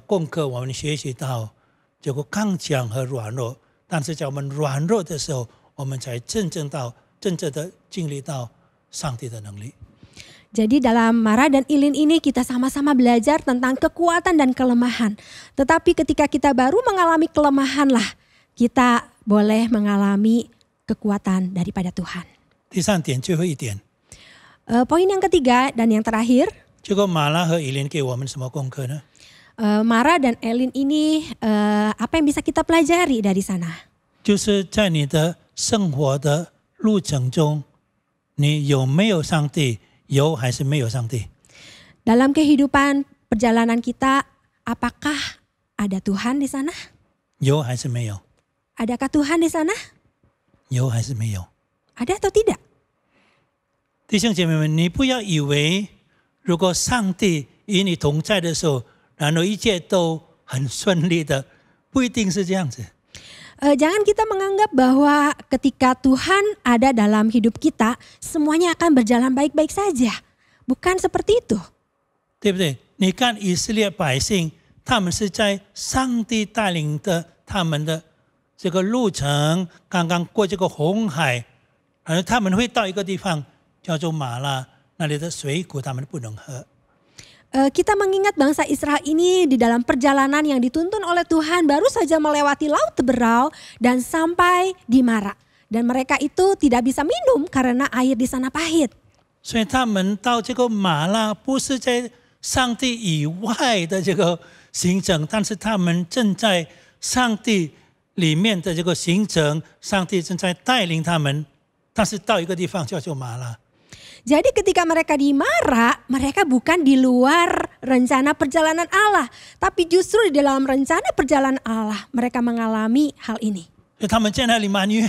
功课，我们学习到这个刚强和软弱。但是在我们软弱的时候，我们才真正的经历到上帝的能力。 Jadi dalam Mara dan Ilin ini kita sama-sama belajar tentang kekuatan dan kelemahan. Tetapi ketika kita baru mengalami kelemahan lah, kita boleh mengalami kekuatan daripada Tuhan. 第三点，最后一点， Poin yang ketiga dan yang terakhir, 这个马拉和以林给我们什么功课呢？ Mara dan Elin ini apa yang bisa kita pelajari dari sana? 就是在你的生活的路程中，你有没有上帝？有还是没有上帝？ Dalam kehidupan perjalanan kita, apakah ada Tuhan di sana? 有还是没有？ Adakah Tuhan di sana? 有还是没有？ Ada atau tidak? 弟兄姐妹们，你不要以为如果上帝与你同在的时候，然后一切都很顺利的，不一定是这样子。 Jangan kita menganggap bahwa ketika Tuhan ada dalam hidup kita, semuanya akan berjalan baik-baik saja. Bukan seperti itu. 对不对？你看以色列百姓，他们是在上帝带领的他们的这个路程，刚刚过这个红海，然后他们会到一个地方叫做马拉，那里的水苦他们不能喝。 Kita mengingat bangsa Israel ini di dalam perjalanan yang dituntun oleh Tuhan baru saja melewati Laut Teberau dan sampai di Mara. Dan mereka itu tidak bisa minum karena air di sana pahit. 所以他们到这个马拉不是在上帝以外的这个行程，但是他们正在上帝里面的这个行程，上帝正在带领他们，但是到一个地方叫做马拉。 Jadi ketika mereka di Mara, mereka bukan di luar rencana perjalanan Allah. Tapi justru di dalam rencana perjalanan Allah, mereka mengalami hal ini. 所以他们在那里埋怨，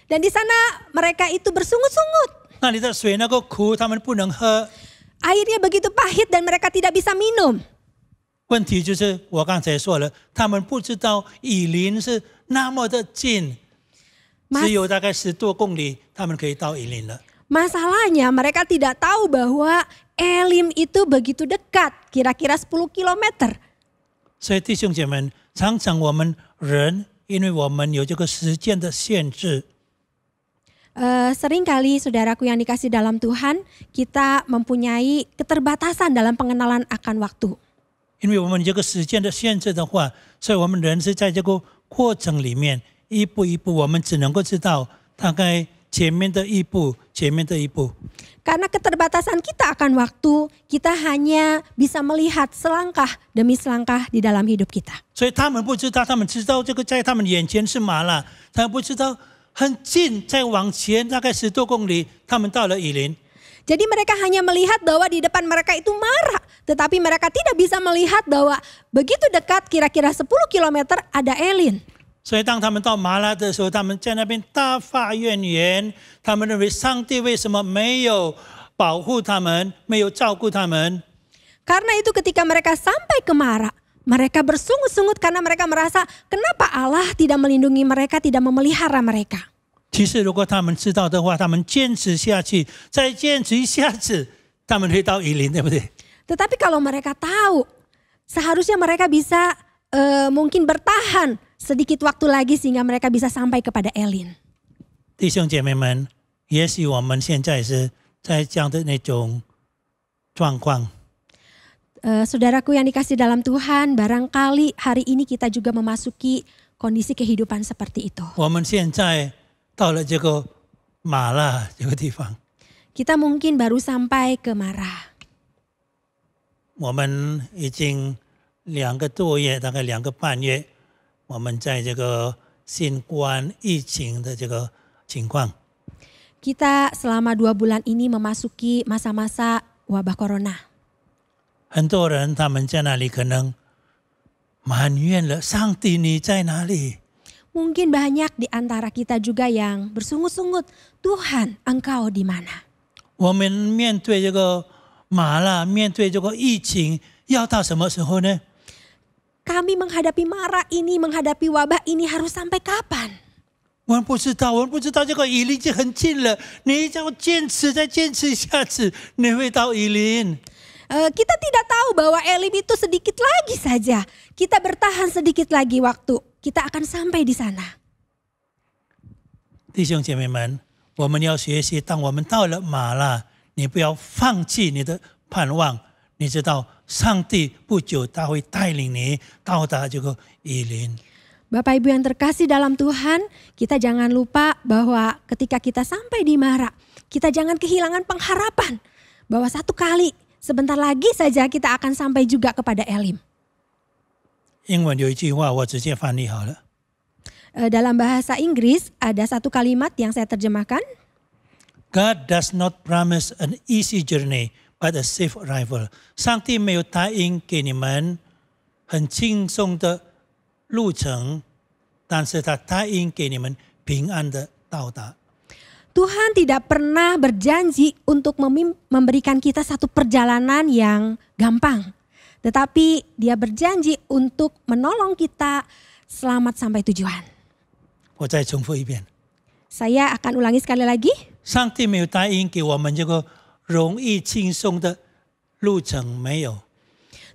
Dan di sana mereka itu bersungut-sungut. 那里的水那个苦，他们不能喝。 Airnya begitu pahit dan mereka tidak bisa minum. 问题就是我刚才说了，他们不知道以林是那么的近，只有大概10多公里，他们可以到以林了。 Masalahnya mereka tidak tahu bahwa Elim itu begitu dekat, kira-kira 10 kilometer. 所以弟兄姐妹，常常我们人，因为我们有这个时间的限制， Seringkali saudaraku yang dikasih dalam Tuhan, kita mempunyai keterbatasan dalam pengenalan akan waktu. 因为我们这个时间的限制的话，所以我们人是在这个过程里面一步一步，我们只能够知道大概前面的一步，前面的一步。 Karena keterbatasan kita akan waktu, kita hanya bisa melihat selangkah demi selangkah di dalam hidup kita. 所以他们不知道，他们知道这个在他们眼前是马拉，他们不知道很近，再往前大概10多公里，他们到了以林。 Jadi mereka hanya melihat bahwa di depan mereka itu Mara, tetapi mereka tidak bisa melihat bahwa begitu dekat kira-kira 10 kilometer ada Elin. 所以当他们到马拉的时候，他们在那边大发怨言，他们认为上帝为什么没有保护他们，没有照顾他们。 Karena itu ketika mereka sampai ke Mara, Mereka bersungut-sungut karena mereka merasa kenapa Allah tidak melindungi mereka, tidak memelihara mereka. 其实如果他们知道的话，他们坚持下去，再坚持一下子，他们会到以琳，对不对？ Tetapi kalau mereka tahu, seharusnya mereka bisa mungkin bertahan sedikit waktu lagi sehingga mereka bisa sampai kepada Elim. 弟兄姐妹们，也许我们现在是在这样的那种状况。 Saudaraku yang dikasih dalam Tuhan, barangkali hari ini kita juga memasuki kondisi kehidupan seperti itu. 我们现在到了这个马拉这个地方， Kita mungkin baru sampai ke Marah. 我们已经2个多月，大概2个半月，我们在这个新冠疫情的这个情况。 Kita selama 2 bulan ini memasuki masa-masa wabah corona. 很多人他们在那里可能埋怨了上帝你在哪里？ Mungkin banyak di antara kita juga yang bersungut-sungut, Tuhan Engkau di mana? 我们面对这个麻辣，面对这个疫情，要到什么时候呢？ Kami menghadapi mara ini, menghadapi wabah ini harus sampai kapan? 我们不知道，我们不知道这个以琳已经很近了，你只要坚持，再坚持一下子，你会到以琳。 Kita tidak tahu bahwa Elim itu sedikit lagi saja. Kita bertahan sedikit lagi waktu. Kita akan sampai di sana. 弟兄姐妹们，我们要学习，当我们到了马拉，你不要放弃你的盼望。你知道，上帝不久他会带领你到达这个以琳。 Bapak Ibu yang terkasih dalam Tuhan, kita jangan lupa bahwa ketika kita sampai di Mara, kita jangan kehilangan pengharapan bahwa satu kali sebentar lagi saja kita akan sampai juga kepada Elim. 英文有一句话，我直接翻译好了。 Dalam bahasa Inggris ada satu kalimat yang saya terjemahkan. God does not promise an easy journey, but a safe arrival. 上帝没有答应给你们很轻松的路程，但是他答应给你们平安的到达。 Tuhan tidak pernah berjanji untuk memberikan kita satu perjalanan yang gampang. Tetapi Dia berjanji untuk menolong kita selamat sampai tujuan. 我再重复一遍， Saya akan ulangi sekali lagi. 上帝没有答应给我们这个容易轻松的路程，没有。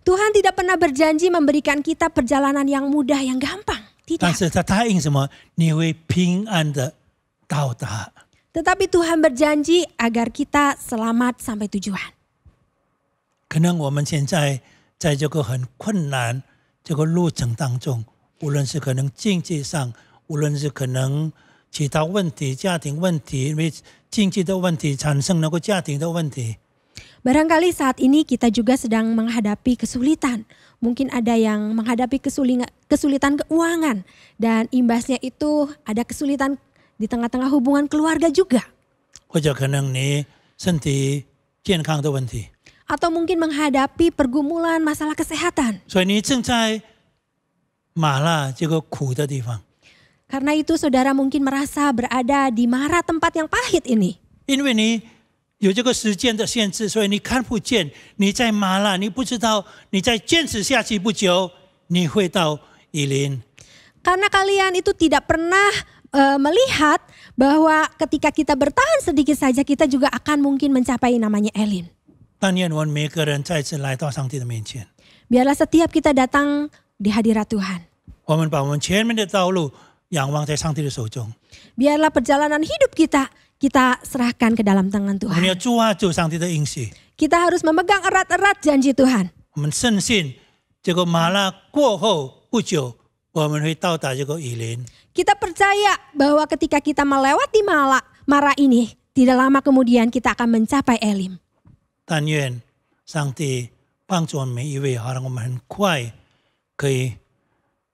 Tuhan tidak pernah berjanji memberikan kita perjalanan yang mudah, yang gampang. 但 Tidak. 是他答应什么？你会平安的到达。 Tetapi Tuhan berjanji agar kita selamat sampai tujuan. 可能我们现在在这个很困难这个路程当中，无论是可能经济上，无论是可能其他问题、家庭问题，因为经济的问题产生那个家庭的问题。 Barangkali saat ini kita juga sedang menghadapi kesulitan. Mungkin ada yang menghadapi kesulitan keuangan. Dan imbasnya itu ada kesulitan di tengah-tengah hubungan keluarga juga. 或者可能你身体健康的问题， Atau mungkin menghadapi pergumulan masalah kesehatan. 所以你正在麻辣这个苦的地方， Karena itu saudara mungkin merasa berada di Mara, tempat yang pahit ini. 因为你有这个时间的限制，所以你看不见你在麻辣，你不知道你再坚持下去不久，你会到以琳。 Karena kalian itu tidak pernah melihat bahwa ketika kita bertahan sedikit saja kita juga akan mungkin mencapai namanya Elim. 但愿我们每个人再次来到上帝的面前， Biarlah setiap kita datang di hadirat Tuhan. 我们把我们前面的道路仰望在上帝的手中， Biarlah perjalanan hidup kita serahkan ke dalam tangan 我们要 Tuhan. 抓住上帝的应许， Kita harus memegang erat-erat janji Tuhan. 我们深信这个麻辣过后不久，我们会到达这个以琳。 Kita percaya bahwa ketika kita melewati Mara ini, tidak lama kemudian kita akan mencapai Elim. 但愿上帝帮助我们每一位，好让我们很快可以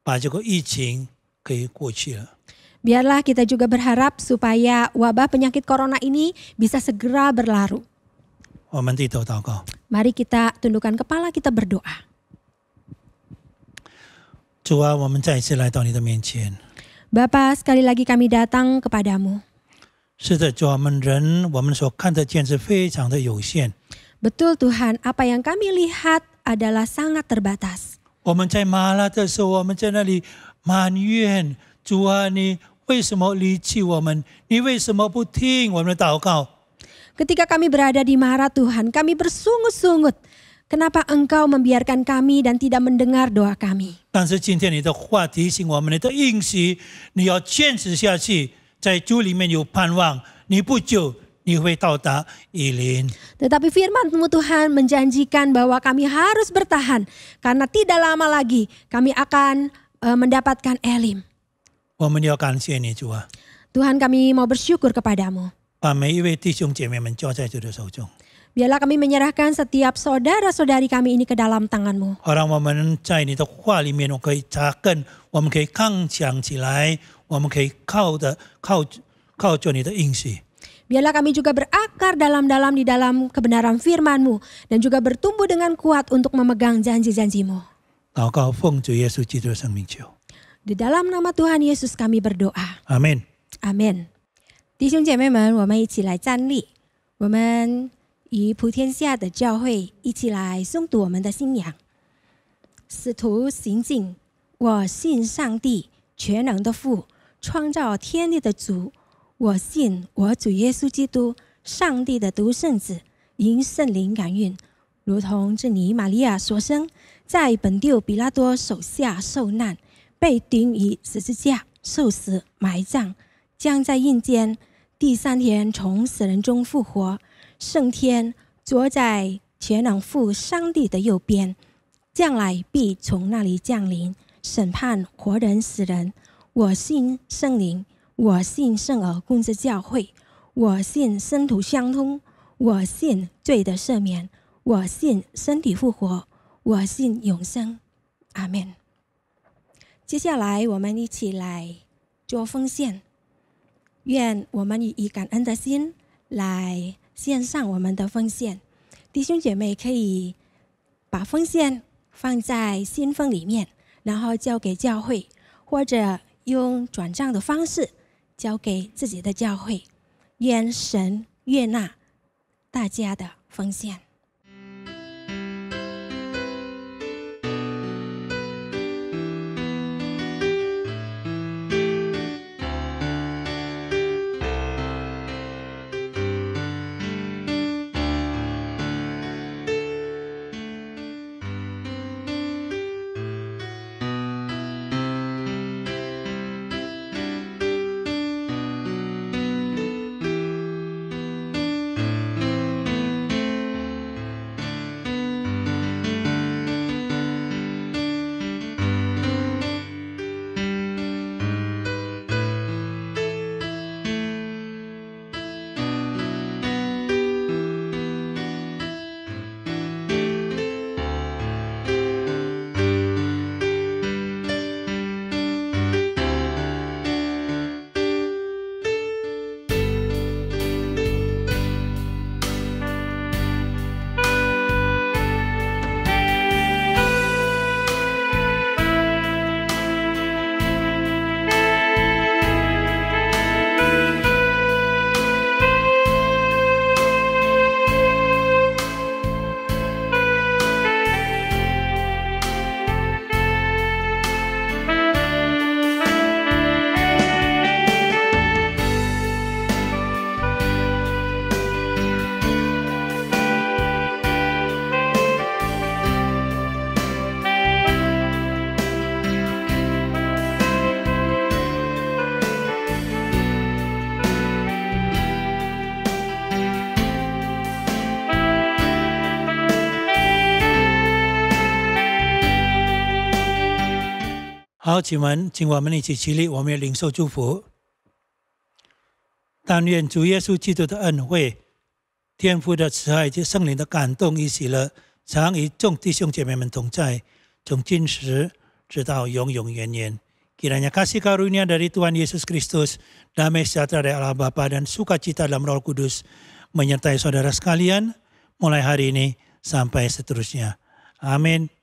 把这个疫情可以过去了。 Biarlah kita juga berharap supaya wabah penyakit corona ini bisa segera berlalu. 我们低头祷告， Mari kita tundukkan kepala, kita berdoa. 主啊，我们再一次来到你的面前。 Bapa, sekali lagi kami datang kepadamu. 是的，主啊，我们人我们所看得见是非常的有限， Betul Tuhan, apa yang kami lihat adalah sangat terbatas. 我们在麻辣的时候，我们在那里埋怨主啊，你为什么离弃我们？你为什么不听我们的祷告？ Ketika kami berada di marah Tuhan, kami bersungut-sungut. Kenapa Engkau membiarkan kami dan tidak mendengar doa kami? 但是今天你的话提醒我们，你的应许你要坚持下去，在主里面有盼望，你不久你会到达以琳。 Tetapi firman-Mu Tuhan menjanjikan bahwa kami harus bertahan. Karena tidak lama lagi kami akan mendapatkan Elim. 我们要感谢你，主啊， Tuhan kami mau bersyukur kepadamu. 把每一位弟兄姐妹们交在主的手中。 Biarlah kami menyerahkan setiap saudara-saudari kami ini ke dalam tangan-Mu. 好让我们在你的话里面，我可以扎根，我们可以刚强起来，我们可以靠着你的应许。 Biarlah kami juga berakar dalam-dalam di dalam kebenaran firman-Mu. Dan juga bertumbuh dengan kuat untuk memegang janji-janji-Mu. 祷告奉主耶稣基督的圣名求， Di dalam nama Tuhan Yesus kami berdoa. 阿门。 Amin. 弟兄姐妹们，我们一起来站立。我们与普天下的教会一起来诵读我们的信仰。使徒行径，我信上帝全能的父，创造天地的主。我信我主耶稣基督，上帝的独生子，因圣灵感孕，如同这尼玛利亚所生，在本丢比拉多手下受难，被钉于十字架，受死，埋葬，将在阴间，第3天从死人中复活，升天，坐在全能父上帝的右边，将来必从那里降临，审判活人死人。我信圣灵，我信圣而共之教会，我信圣徒相通，我信罪的赦免，我信身体复活，我信永生。阿们。接下来我们一起来做奉献，愿我们以感恩的心来献上我们的奉献。弟兄姐妹可以把奉献放在信封里面，然后交给教会，或者用转账的方式交给自己的教会。愿神悦纳大家的奉献。好，请我们一起起立，我们要领受祝福。但愿主耶稣基督的恩惠、天父的慈爱及圣灵的感动与喜乐，常与众弟兄姐妹们同在，从今时直到永永远远。Kiranya kasih karunia dari Tuhan Yesus Kristus, damai sejahtera dari Allah Bapa dan sukacita dalam Roh Kudus menyertai saudara sekalian mulai hari ini sampai seterusnya. Amin.